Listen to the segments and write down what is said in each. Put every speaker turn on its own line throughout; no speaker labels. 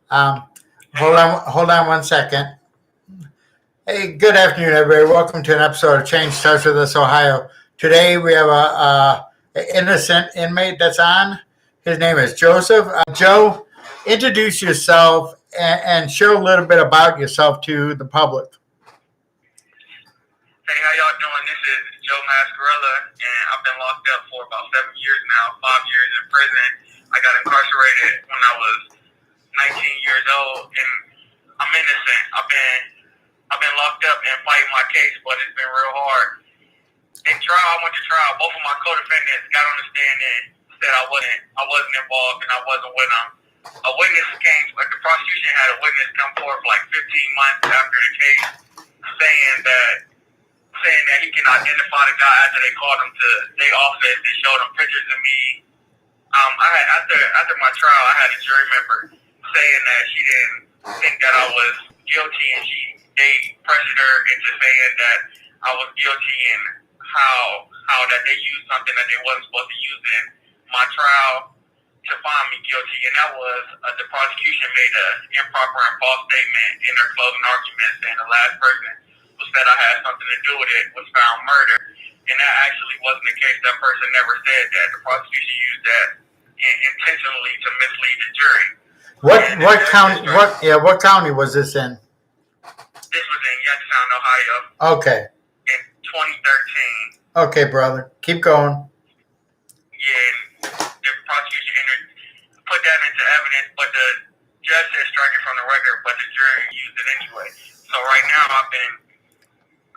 Um, hold on one second. Hey, good afternoon, everybody. Welcome to an episode of Change Starts with Us, Ohio. Today we have a innocent inmate that's on. His name is Joseph. Joe, introduce yourself and share a little bit about yourself to the public.
Hey, how y'all doing? This is Joe Mascarella, and I've been locked up for about 7 years now, 5 years in prison. I got incarcerated when I was 19 years old, and I'm innocent. I've been locked up and fighting my case, but it's been real hard. In trial, I went to trial. Both of my co-defendants got on the stand and said I wasn't involved and I wasn't with them. A witness came, like the prosecution had a witness come forward for like 15 months after the case, saying that he can identify the guy after they called him to their office and showed him pictures of me. After my trial, I had a jury member saying that she didn't think that I was guilty, and they pressured her into saying that I was guilty and how that they used something that they wasn't supposed to use in my trial to find me guilty, and that was the prosecution made an improper and false statement in their closing argument saying the last person who said I had something to do with it was found murdered, and that actually wasn't the case. That person never said that. The prosecution used that intentionally to mislead the jury.
What county was this in?
This was in Youngstown, Ohio.
Okay.
In 2013.
Okay, brother. Keep going.
Yeah, the prosecution put that into evidence, but the judge said strike it from the record, but the jury used it anyway. So right now I've been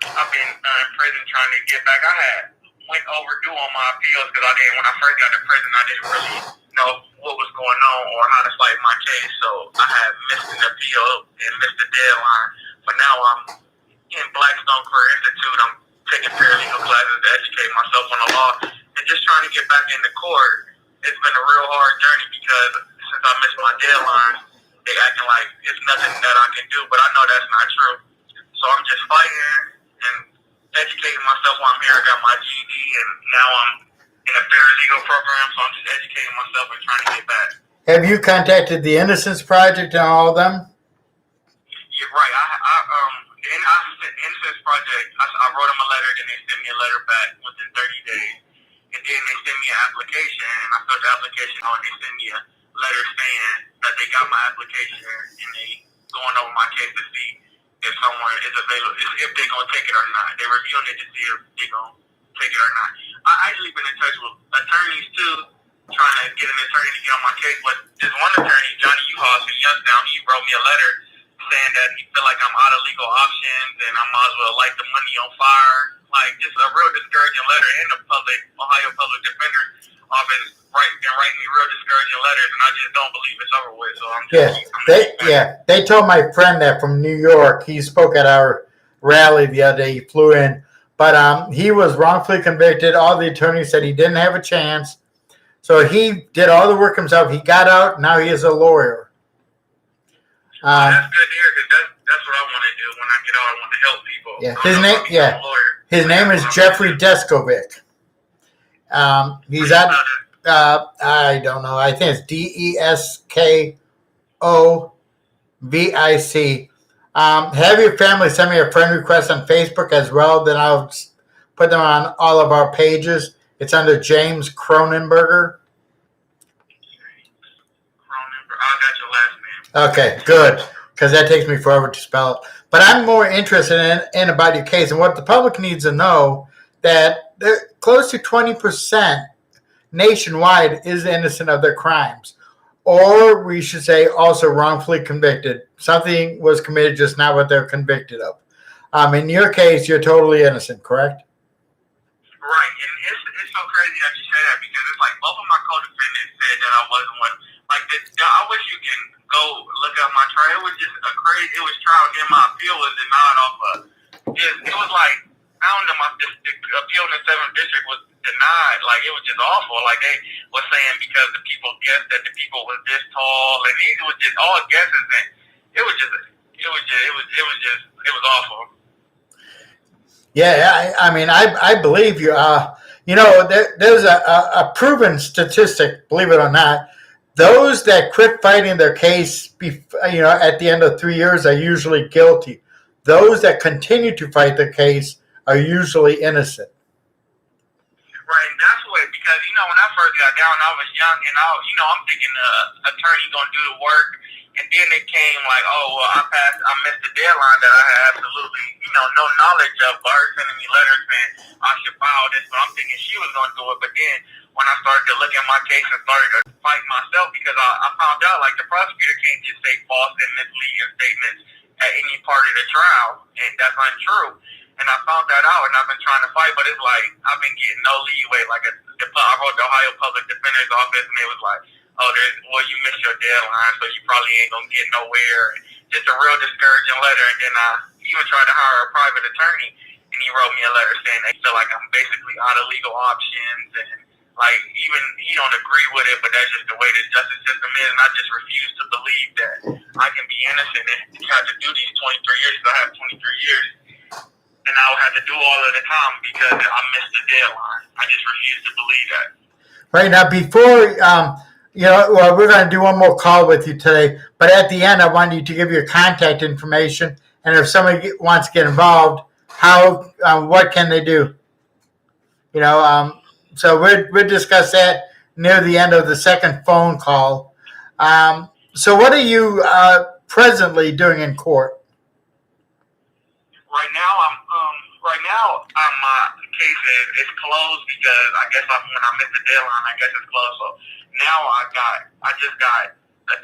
in prison trying to get back. I went overdue on my appeals because when I first got to prison, I didn't really know what was going on or how to fight my case. So I had missed an appeal and missed the deadline. But now I'm in Blackstone Career Institute. I'm taking paralegal classes to educate myself on the law and just trying to get back into court. It's been a real hard journey because since I missed my deadline, they acting like it's nothing that I can do, but I know that's not true. So I'm just fighting and educating myself while I'm here. I got my GED, and now I'm in a paralegal program, so I'm just educating myself and trying to get back.
Have you contacted the Innocence Project and all of them?
Yeah, right. The Innocence Project, I wrote them a letter, then they sent me a letter back within 30 days. And then they sent me an application, and I filled the application out, and they sent me a letter saying that they got my application, and they going over my case to see if someone is available, if they're going to take it or not. They're reviewing it to see if they're going to take it or not. I actually been in touch with attorneys, too, trying to get an attorney to get on my case, but this one attorney, Johnny Uhas in Youngstown, he wrote me a letter saying that he feel like I'm out of legal options and I might as well light the money on fire. Like, just a real discouraging letter. And the Ohio Public Defender office been writing me real discouraging letters, and I just don't believe it's over with. So
they told my friend that from New York. He spoke at our rally the other day. He flew in, but he was wrongfully convicted. All the attorneys said he didn't have a chance, so he did all the work himself. He got out. Now he is a lawyer.
That's good to hear, because that's what I want to do when I get out. I want to help people.
His name is Jeffrey Deskovic. He's at I don't know. I think it's Deskovic. Have your family send me a friend request on Facebook as well. Then I'll put them on all of our pages. It's under James Cronenberger.
I got your last name.
Okay, good, because that takes me forever to spell it. But I'm more interested in about your case, and what the public needs to know, that close to 20% nationwide is innocent of their crimes, or we should say also wrongfully convicted. Something was committed, just not what they're convicted of. In your case, you're totally innocent, correct?
Right, and it's so crazy that you say that, because it's like both of my co-defendants said that I wasn't one. Like, I wish you can go look up my trial. It was just it was trial, then my appeal was denied off of. It was like, I don't know, the appeal in the 7th district was denied. Like, it was just awful. Like, they were saying because the people guessed that the people was this tall, and it was just all guesses, and it was awful.
Yeah, I mean, I believe you. There's a proven statistic, believe it or not. those that quit fighting their case, at the end of 3 years are usually guilty. Those that continue to fight their case are usually innocent.
Right, and that's what, because, when I first got down, I was young, and I'm thinking the attorney going to do the work, and then it came like, oh, well, I missed the deadline that I had absolutely, no knowledge of, but her sending me letters saying I should file this, but I'm thinking she was going to do it, but then when I started to look at my case and started to fight myself, because I found out, like, the prosecutor can't just say false and misleading statements at any part of the trial, and that's untrue. And I found that out, and I've been trying to fight, but it's like I've been getting no leeway. Like I wrote the Ohio Public Defender's Office, and it was like, oh, you missed your deadline, so you probably ain't gonna get nowhere. Just a real discouraging letter. And then I even tried to hire a private attorney, and he wrote me a letter saying they feel like I'm basically out of legal options, and like even he don't agree with it, but that's just the way the justice system is. And I just refuse to believe that I can be innocent and try to do these 23 years because I have 23 years. And I would have to do all of the time because I missed the deadline. I just refuse to believe that.
Right now, before, we're going to do one more call with you today. But at the end, I want you to give your contact information. And if somebody wants to get involved, what can they do? So we'll discuss that near the end of the second phone call. So what are you presently doing in court?
Right now, my case is closed because I guess when I missed the deadline, I guess it's closed. So now I just got a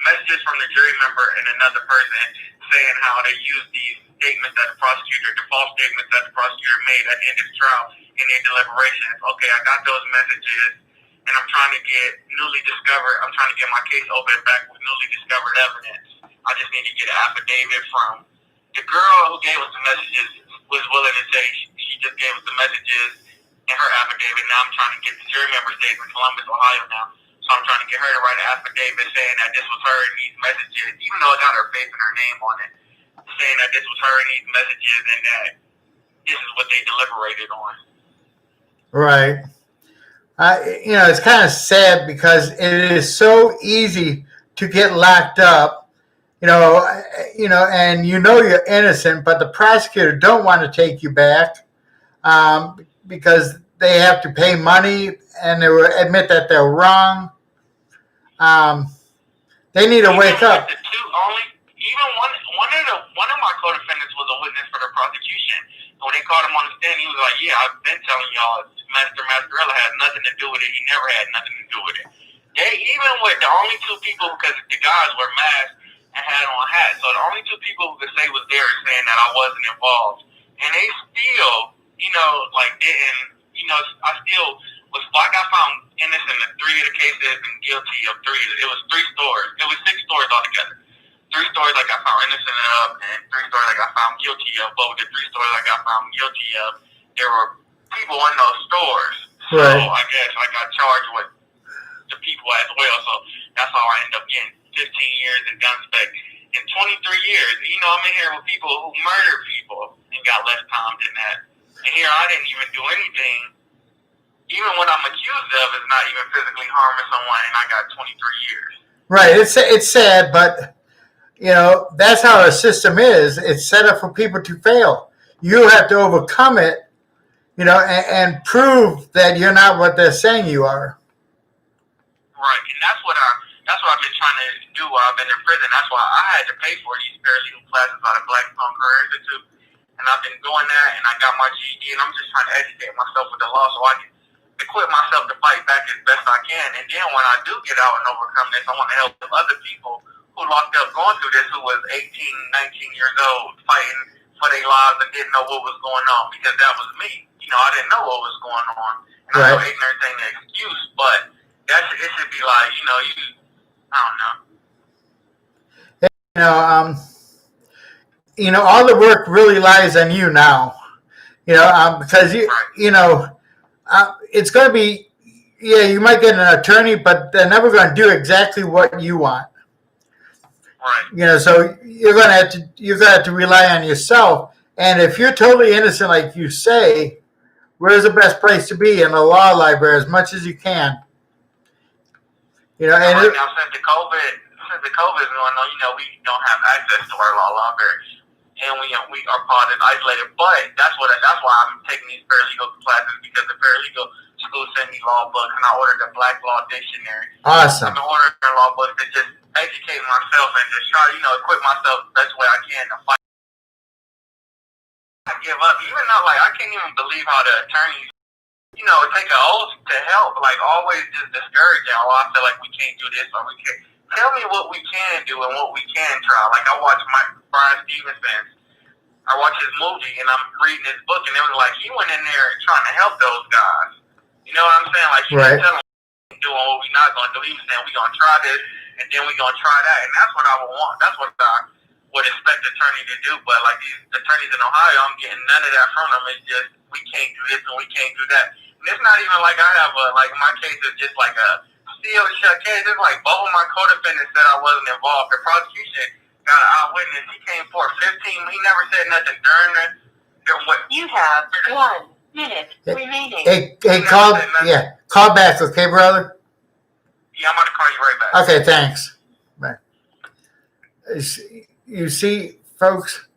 messages from the jury member and another person saying how they use these statements that the false statements that the prosecutor made at the end of the trial in their deliberations. Okay, I got those messages, and I'm trying to get my case opened back with newly discovered evidence. I just need to get an affidavit from the girl who gave us the messages was willing to say she just gave us the messages in her affidavit. Now I'm trying to get the jury member stays in Columbus, Ohio now. So I'm trying to get her to write an affidavit saying that this was her in these messages, even though it got her face and her name on it, saying that this was her in these messages and that this is what they deliberated on.
Right. It's kind of sad because it is so easy to get locked up. And you're innocent, but the prosecutor don't want to take you back because they have to pay money and they will admit that they're wrong. They need to wake up.
Even one of my co-defendants was a witness for the prosecution. And when they called him on the stand, he was like, "Yeah, I've been telling y'all, Mascarella had nothing to do with it. He never had nothing to do with it." Even with the only two people, because the guys were masked and had on hats. So the only two people who could say was there saying that I wasn't involved. And they still, I still was, I got found innocent in 3 of the cases and guilty of 3. It was 3 stores. It was 6 stores altogether. 3 stores I got found innocent of and 3 stores I got found guilty of. But with the 3 stores I got found guilty of, there were people in those stores. So
right.
I guess I got charged with the people as well. So that's how I ended up getting 15 years in gun spec. In 23 years, I'm in here with people who murdered people and got less time than that. And here I didn't even do anything. Even what I'm accused of is not even physically harming someone, and I got 23 years.
Right. It's sad, but, that's how our system is. It's set up for people to fail. You have to overcome it, and prove that you're not what they're saying you are.
Right, and that's what I've been trying to do while I've been in prison. That's why I had to pay for these paralegal classes out of Blackstone Career Institute, and I've been doing that, and I got my GED, and I'm just trying to educate myself with the law so I can equip myself to fight back as best I can. And then when I do get out and overcome this, I want to help other people who locked up going through this, who was 18, 19 years old, fighting for their lives and didn't know what was going on, because that was me. I didn't know what was going on. And right. I know ignorance ain't an excuse, but it should be like, I don't know.
All the work really lies on you now. Because it's going to be, you might get an attorney, but they're never going to do exactly what you want.
Right.
So you're going to have to rely on yourself. And if you're totally innocent, like you say, where's the best place to be? In the law library, as much as you can. You know,
And
and
right now, since the COVID is going on, we don't have access to our law library, and we are part of isolated. But that's why I'm taking these paralegal classes, because the paralegal school sent me law books, and I ordered the Black Law Dictionary.
awesome.
I've been ordering law books to just educate myself and just try to equip myself the best way I can to fight. I give up, even though I can't even believe how the attorneys take an oath to help, always just discouraging. Oh, I feel like we can't do this or we can't. Tell me what we can do and what we can try. I watched Brian Stevenson. I watched his movie and I'm reading his book, and it was like he went in there trying to help those guys. You know what I'm saying? He didn't tell them doing what we're not going to do. He was saying we're going to try this and then we're going to try that, and that's what I would want. That's what I would expect the attorney to do. But these attorneys in Ohio, I'm getting none of that from them. It's just we can't do this and we can't do that. And it's not even like I have my case is just like a sealed shut case. It's like both of my co-defendants said I wasn't involved. The prosecution got an eyewitness. He came for 15. He never said nothing during what.
You have 1 minute remaining.
Hey, call back, okay, brother?
Yeah, I'm going to call you right back.
Okay, thanks. Bye. You see, folks,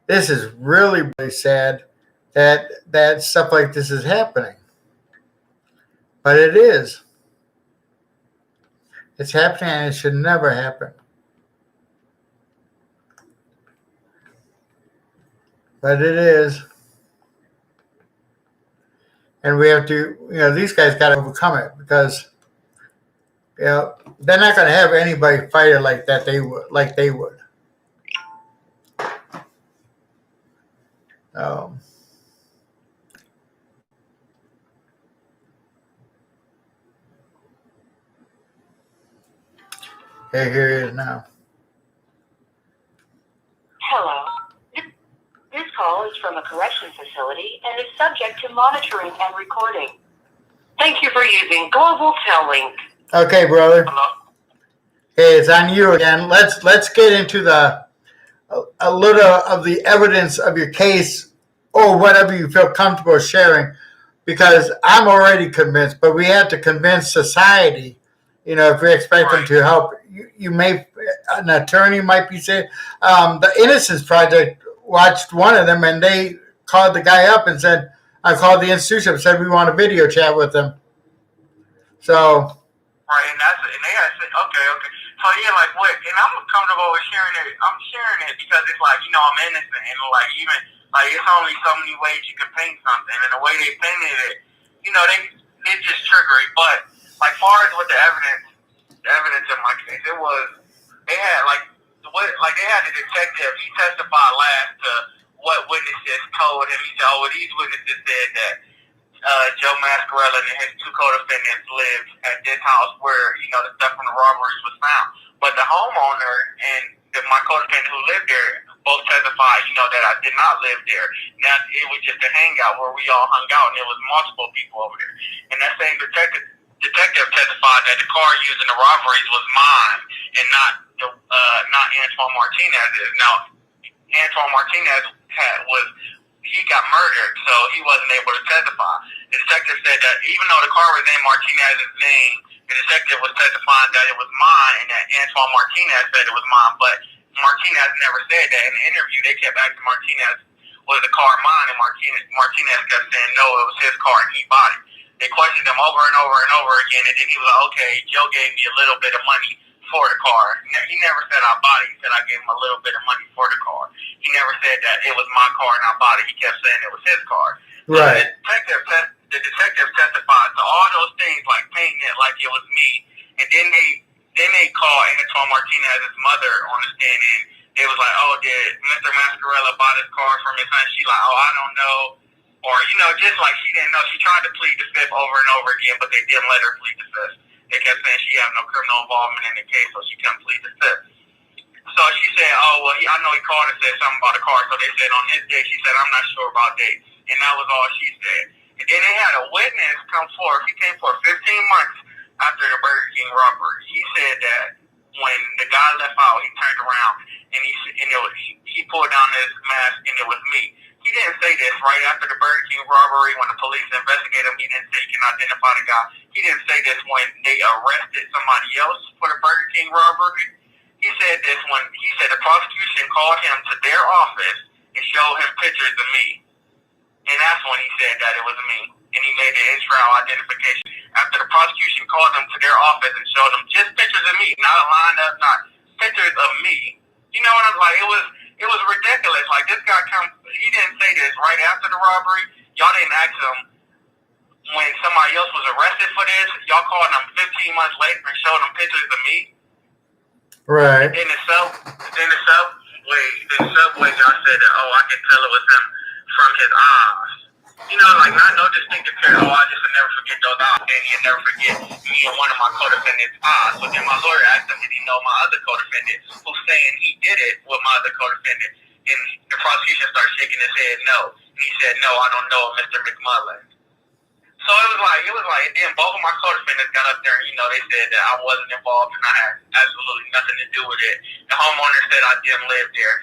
this is really, really sad that stuff like this is happening. But it is. It's happening, and it should never happen. But it is. And we have to, these guys got to overcome it, because they're not going to have anybody fight it like they would. Okay, here it is now.
Hello. This call is from a correction facility and is subject to monitoring and recording. Thank you for using Global Tel-Link.
Okay, brother.
Hello?
Okay, it's on you again. Let's get into a little of the evidence of your case, or whatever you feel comfortable sharing, because I'm already convinced, but we have to convince society. If we expect them to help, an attorney might be saying, the Innocence Project watched one of them, and they called the guy up and said, I called the institution and said we want a video chat with them. So.
Right, and they had said, okay. So what? And I'm comfortable with sharing it. I'm sharing it because it's I'm innocent, and even it's only so many ways you can paint something, and the way they painted it, they just trigger it. But far as with the evidence in my case, it was they had they had the detective. He testified last to what witnesses told him. He said, these witnesses said that Joe Mascarella and his two co-defendants lived at this house where the stuff from the robberies was found. But the homeowner and my co-defendant who lived there both testified, that I did not live there. Now it was just a hangout where we all hung out, and there was multiple people over there. And that same detective testified that the car used in the robberies was mine and not Antoine Martinez's. Now Antoine Martinez he got murdered, so he wasn't able to testify. The detective said that even though the car was in Martinez's name, the detective was testifying that it was mine and that Antoine Martinez said it was mine, but Martinez never said that. In the interview, they kept asking Martinez, was the car mine? And Martinez kept saying, no, it was his car, and he bought it. They questioned him over and over and over again, and then he was like, okay, Joe gave me a little bit of money for the car. He never said I bought it. He said I gave him a little bit of money for the car. He never said that it was my car and I bought it. He kept saying it was his car.
Right.
The detective testified to all those things, like painting it like it was me. And then they called Antoine Martinez's mother on the stand, and they was like, oh, did Mr. Mascarella buy this car from his son? She like, oh, I don't know. Or, just like she didn't know. She tried to plead the fifth over and over again, but they didn't let her plead the fifth. They kept saying she had no criminal involvement in the case, so she couldn't plead the fifth. So she said, I know he called and said something about a car. So they said on this day, she said, I'm not sure about dates. And that was all she said. And then they had a witness come forward. He came for 15 months after the Burger King robbery. He said that when the guy left out, he turned around and he pulled down his mask, and it was me. He didn't say this right after the Burger King robbery. When the police investigated him, he didn't say he can identify the guy. He he didn't say this when they arrested somebody else for the Burger King robbery. He said this when he said the prosecution called him to their office and showed him pictures of me. And that's when he said that it was me. And he made the in-trial identification. After the prosecution called him to their office and showed them just pictures of me, not a lineup, not pictures of me. You know what I'm like? It was ridiculous. Like, this guy he didn't say this right after the robbery. Y'all didn't ask him when somebody else was arrested for this. Y'all called him 15 months later and showed him pictures of me.
Right.
In the subway, y'all said that, oh, I can tell it was him from his eyes. You know, like, not no distinctive pair. Oh, I just will never forget those eyes. And he'll never forget me and one of my co-defendants' eyes. So then my lawyer asked him, did he know my other co-defendant who's saying he did it with my other co-defendant? And the prosecution started shaking his head no. And he said, no, I don't know Mr. McMullen. So it was like, and then both of my co-defendants got up there and, you know, they said that I wasn't involved and I had absolutely nothing to do with it. The homeowner said I didn't live there.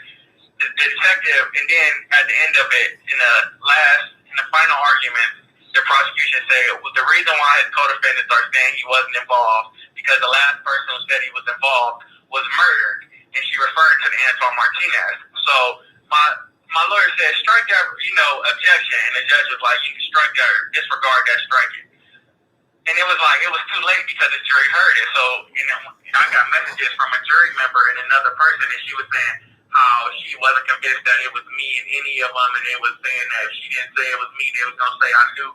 The detective, and then at the end of it, in the final argument, the prosecution said the reason why his co-defendants are saying he wasn't involved because the last person who said he was involved was murdered, and she referred to the Antoine Martinez. So my lawyer said strike that, objection, and the judge was like, you can strike that, disregard that, strike it. And it was like it was too late because the jury heard it. So I got messages from a jury member and another person, and she was saying how she wasn't convinced that it was me and any of them, and they was saying that if she didn't say it was me, they was gonna say I knew.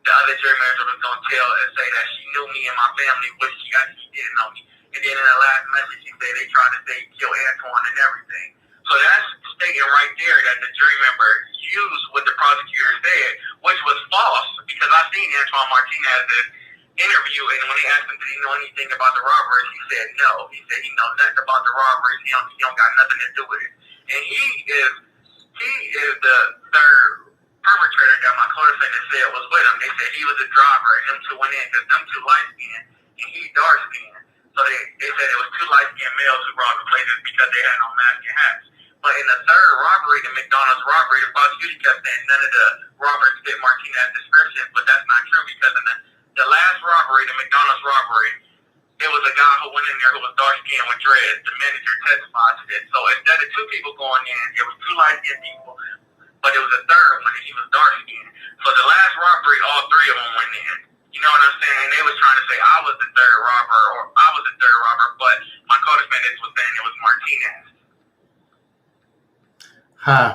The other jury member was gonna tell and say that she knew me and my family, which she actually didn't know me. And then in the last message, she said they tried to say kill Antoine and everything. So that's stating right there that the jury member used what the prosecutor said, which was false because I seen Antoine Martinez's interview, and when they asked him did he know anything about the robberies, he said no. He said he knows nothing about the robberies. He don't got nothing to do with it. And he is the third perpetrator that my co-defendant said was with him. They said he was the driver and them two went in because them two light skinned and he dark skinned. So they said it was two light skinned males who robbed the places because they had no mask and hats. But in the third robbery, the McDonald's robbery, the prosecution kept saying none of the robbers fit Martinez's description, but that's not true because in the last robbery, the McDonald's robbery, there was a guy who went in there who was dark skinned with dreads. The manager testified to this. So instead of two people going in, it was two light skinned people, but it was a third one and he was dark skinned. So the last robbery, all three of them went in. You know what I'm saying? And they was trying to say I was the third robber or I was the third robber, but my co-defendants was saying it was Martinez.
Huh.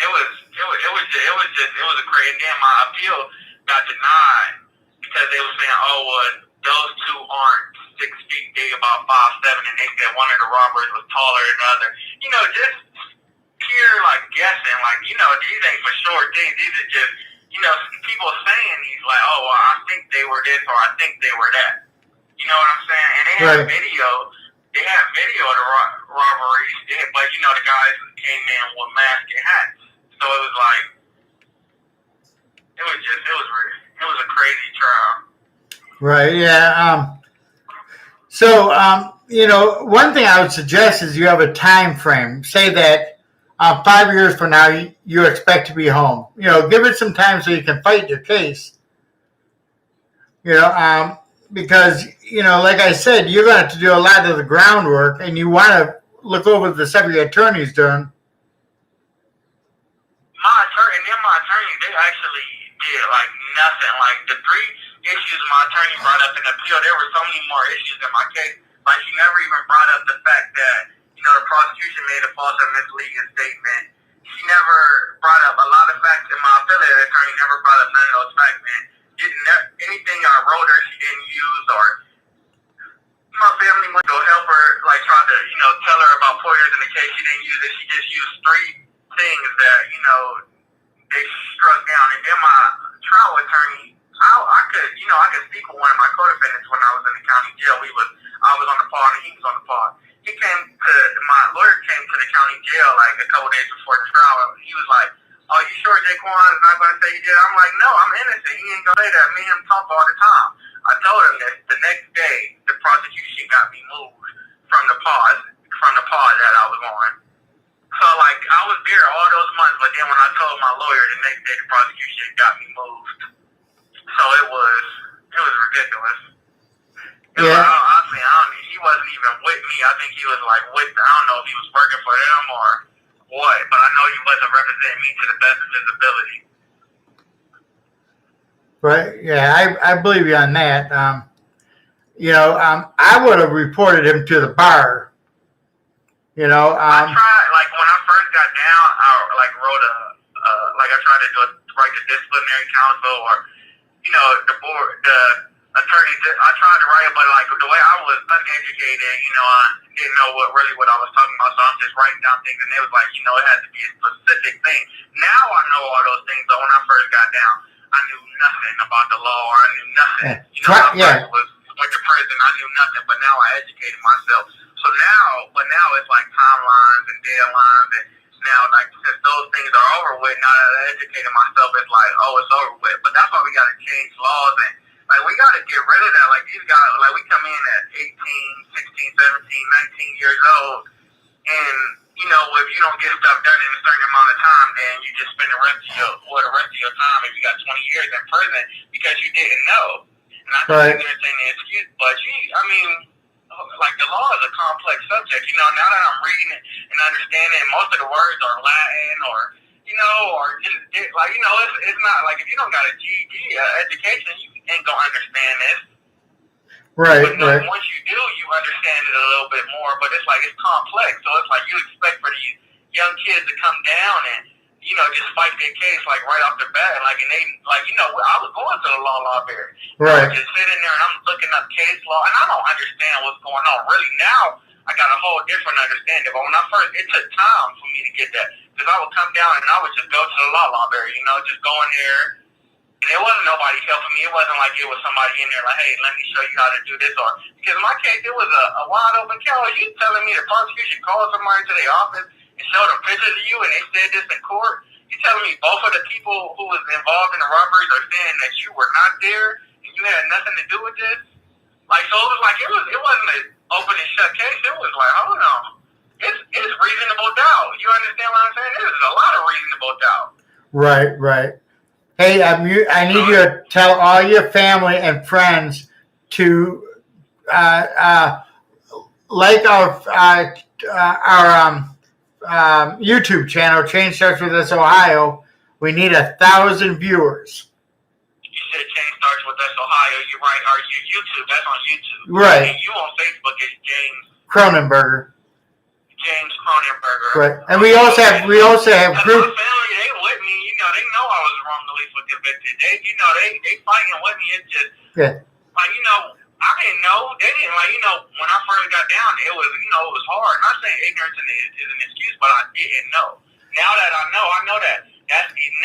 It was a crazy. And then my appeal got denied because they were saying, oh, well, those two aren't 6 feet, they about 5'7", and they said one of the robbers was taller than the other. Just pure like guessing, like these ain't for sure things. These are just people saying these like, oh, well, I think they were this or I think they were that. You know what I'm saying? And they had video. They had video of the robberies, but the guys came in with masks and hats. So it was like, it was a crazy trial.
Right. Yeah. So, one thing I would suggest is you have a time frame. Say that 5 years from now, you expect to be home. Give it some time so you can fight your case. Because, like I said, you're going to have to do a lot of the groundwork, and you want to look over the stuff your attorney's doing.
My attorney, they actually did like nothing. Like the 3 issues my attorney brought up in the appeal, there were so many more issues in my case. Like she never even brought up the fact that the prosecution made a false or misleading statement. She never brought up a lot of facts, and my affiliate attorney never brought up none of those facts. Man, anything I wrote her, she didn't use, or my family went to help her, like tried to tell her about pointers in the case. She didn't use it. She just used 3 things that they struck down. And then my trial attorney, I could speak with one of my co-defendants when I was in the county jail. I was on the pod and he was on the pod. My lawyer came to the county jail like a couple days before the trial. He was like, "Oh, you sure Jaquan is not going to say you did?" I'm like, "No, I'm innocent. He ain't going to say that. Me and him talk all the time." I told him that the next day the prosecution got me moved from the pod that I was on. So like I was there all those months, but then when I told my lawyer the next day the prosecution got me moved. So it was ridiculous. It
Yeah.
was, honestly, he wasn't even with me. I think he was like with, I don't know if he was working for them or what, but I know he wasn't representing me to the best of his ability.
Right. Yeah, I believe you on that. I would have reported him to the bar.
I tried, like when I first got down, I like wrote I tried to write the disciplinary council or, the board, the attorney. I tried to write it, but like the way I was uneducated, I didn't know what I was talking about, so I'm just writing down things, and it was like, it had to be a specific thing. Now I know all those things, but when I first got down, I knew nothing about the law, or I knew nothing. When I first went to prison, I knew nothing, but now I educated myself. So now it's like timelines and deadlines, and now like since those things are over with, now that I educated myself, it's like, oh, it's over with. But that's why we got to change laws, and like we got to get rid of that. Like these guys, like we come in at 18, 16, 17, 19 years old, and if you don't get stuff done in a certain amount of time, then you just spend the rest of your time, if you got 20 years in prison, because you didn't know. And I think they're saying the excuse, but like the law is a complex subject. Now that I'm reading it and understanding, most of the words are Latin or just like it's not like if you don't got a GED education, you ain't gonna understand this.
Right.
But once you do, you understand it a little bit more. But it's like it's complex, so it's like you expect for these young kids to come down and just fight their case like right off the bat. Like and they I was going to the law library.
Right.
I was just sitting there and I'm looking up case law, and I don't understand what's going on. Really now, I got a whole different understanding. But when I first, it took time for me to get that, because I would come down and I would just go to the law library. Just go in there. And there wasn't nobody helping me. It wasn't like it was somebody in there like, hey, let me show you how to do this. Or because in my case, it was a wide open case. You telling me the prosecution called somebody to their office and showed them pictures of you, and they said this in court? You telling me both of the people who was involved in the robberies are saying that you were not there and you had nothing to do with this? Like, so it was like it wasn't an open and shut case. It was like, hold on, it's reasonable doubt. You understand what I'm saying? There's a lot of reasonable doubt.
Right. Hey, I need you to tell all your family and friends to like our YouTube channel, Change Starts With Us Ohio. We need 1,000 viewers.
You said Change Starts With Us Ohio. You're right. Or YouTube. That's on YouTube.
Right.
And you on Facebook is James
Cronenberger.
Right.
And we also have group.
My family, they with me. They know I was wrongfully convicted. They fighting with me. It's just like I didn't know. They didn't when I first got down. It was it was hard. I'm not saying ignorance is an excuse, but I didn't know. Now that I know that.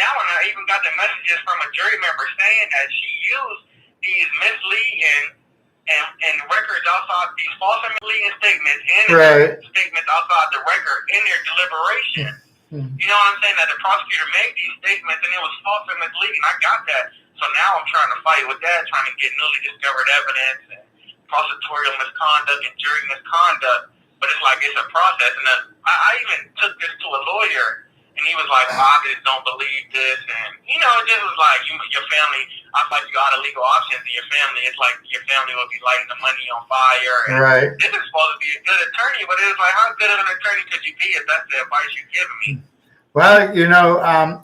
Now when I even got the messages from a jury member saying that she used these misleading and records outside, these false and misleading statements and statements outside the record in their deliberation. You know what I'm saying? That the prosecutor made these statements and it was false and misleading. I got that. So now I'm trying to fight with that, trying to get newly discovered evidence and prosecutorial misconduct and jury misconduct. But it's like it's a process. And I even took this to a lawyer, and he was like, I just don't believe this. And, it just was like your family, I thought you got legal options in your family. It's like your family will be lighting the money on fire. And this is supposed to be a good attorney, but it was like, how good of an attorney could you be if that's the advice you're giving me?
Well,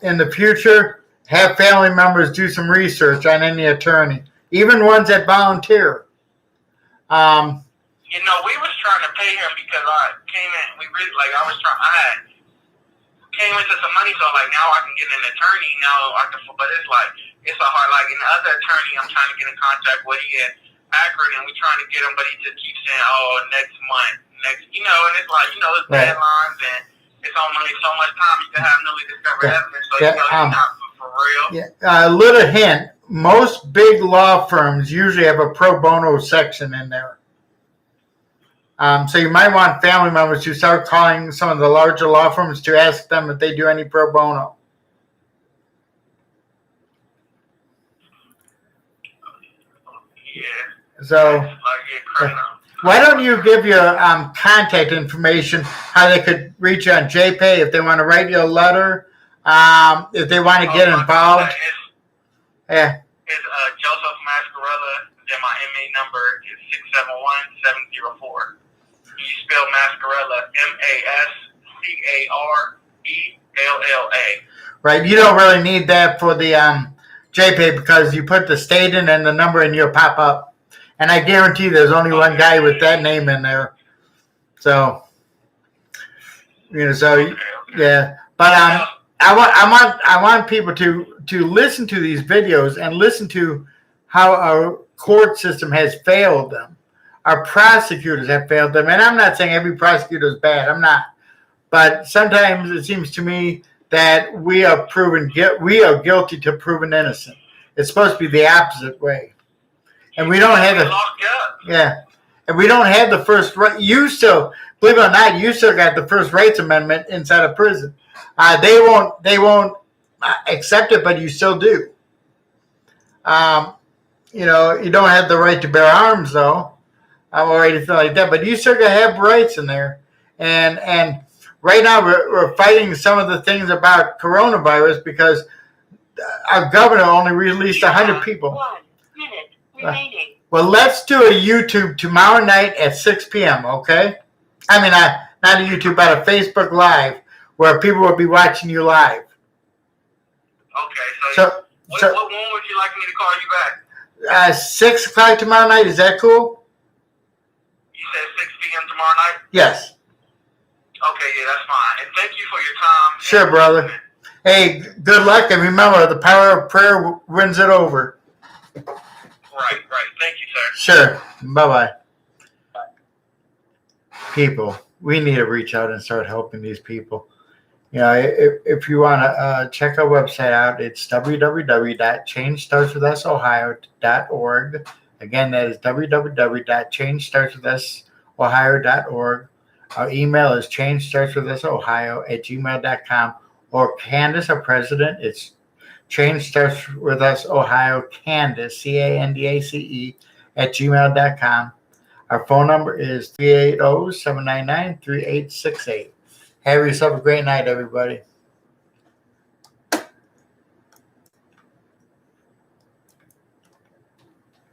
in the future, have family members do some research on any attorney, even ones that volunteer.
We was trying to pay him because I came in, I came into some money, so like now I can get an attorney now. But it's like it's a hard like the other attorney I'm trying to get in contact with. He in Akron, and we trying to get him, but he just keeps saying, "Oh, next month, and it's like it's deadlines and it's only so much time you can have newly discovered evidence. So it's not for real.
A little hint: most big law firms usually have a pro bono section in there. So you might want family members to start calling some of the larger law firms to ask them if they do any pro bono.
Yeah.
So why don't you give your contact information, how they could reach you on JPay if they want to write you a letter, if they want to get involved.
It's is Joseph Mascarella. Then my MA number is 671-704. You spell Mascarella Mascarella.
Right. You don't really need that for the JPay because you put the state in and the number and you'll pop up. And I guarantee there's only one guy with that name in there. So, yeah. But I want people to listen to these videos and listen to how our court system has failed them. Our prosecutors have failed them. And I'm not saying every prosecutor is bad. I'm not. But sometimes it seems to me that we are guilty to proven innocent. It's supposed to be the opposite way. And we don't have and we don't have the first right. You still, believe it or not, you still got the First Rights Amendment inside of prison. They won't accept it, but you still do. You don't have the right to bear arms though, or anything like that. But you still got to have rights in there. And right now we're fighting some of the things about coronavirus because our governor only released 100 people.
1 minute remaining.
Well, let's do a YouTube tomorrow night at 6 p.m., okay? I mean, not a YouTube, but a Facebook Live where people will be watching you live.
Okay, so what one would you like me to call you back?
6 o'clock tomorrow night, is that cool?
You said 6 p.m. tomorrow night?
Yes.
Okay, yeah, that's fine. And thank you for your time.
Sure, brother. Hey, good luck, and remember, the power of prayer wins it over.
Right. Thank you, sir.
Sure. Bye-bye. People, we need to reach out and start helping these people. If you want to check our website out, it's www.changestartswithusohio.org. Again, that is www.changestartswithusohio.org. Our email is changestartswithusohio@gmail.com. Or Candace, our president, it's Change Starts With Us Ohio, Candace, CANDACE, @gmail.com. Our phone number is 380-799-3868. Have yourself a great night, everybody.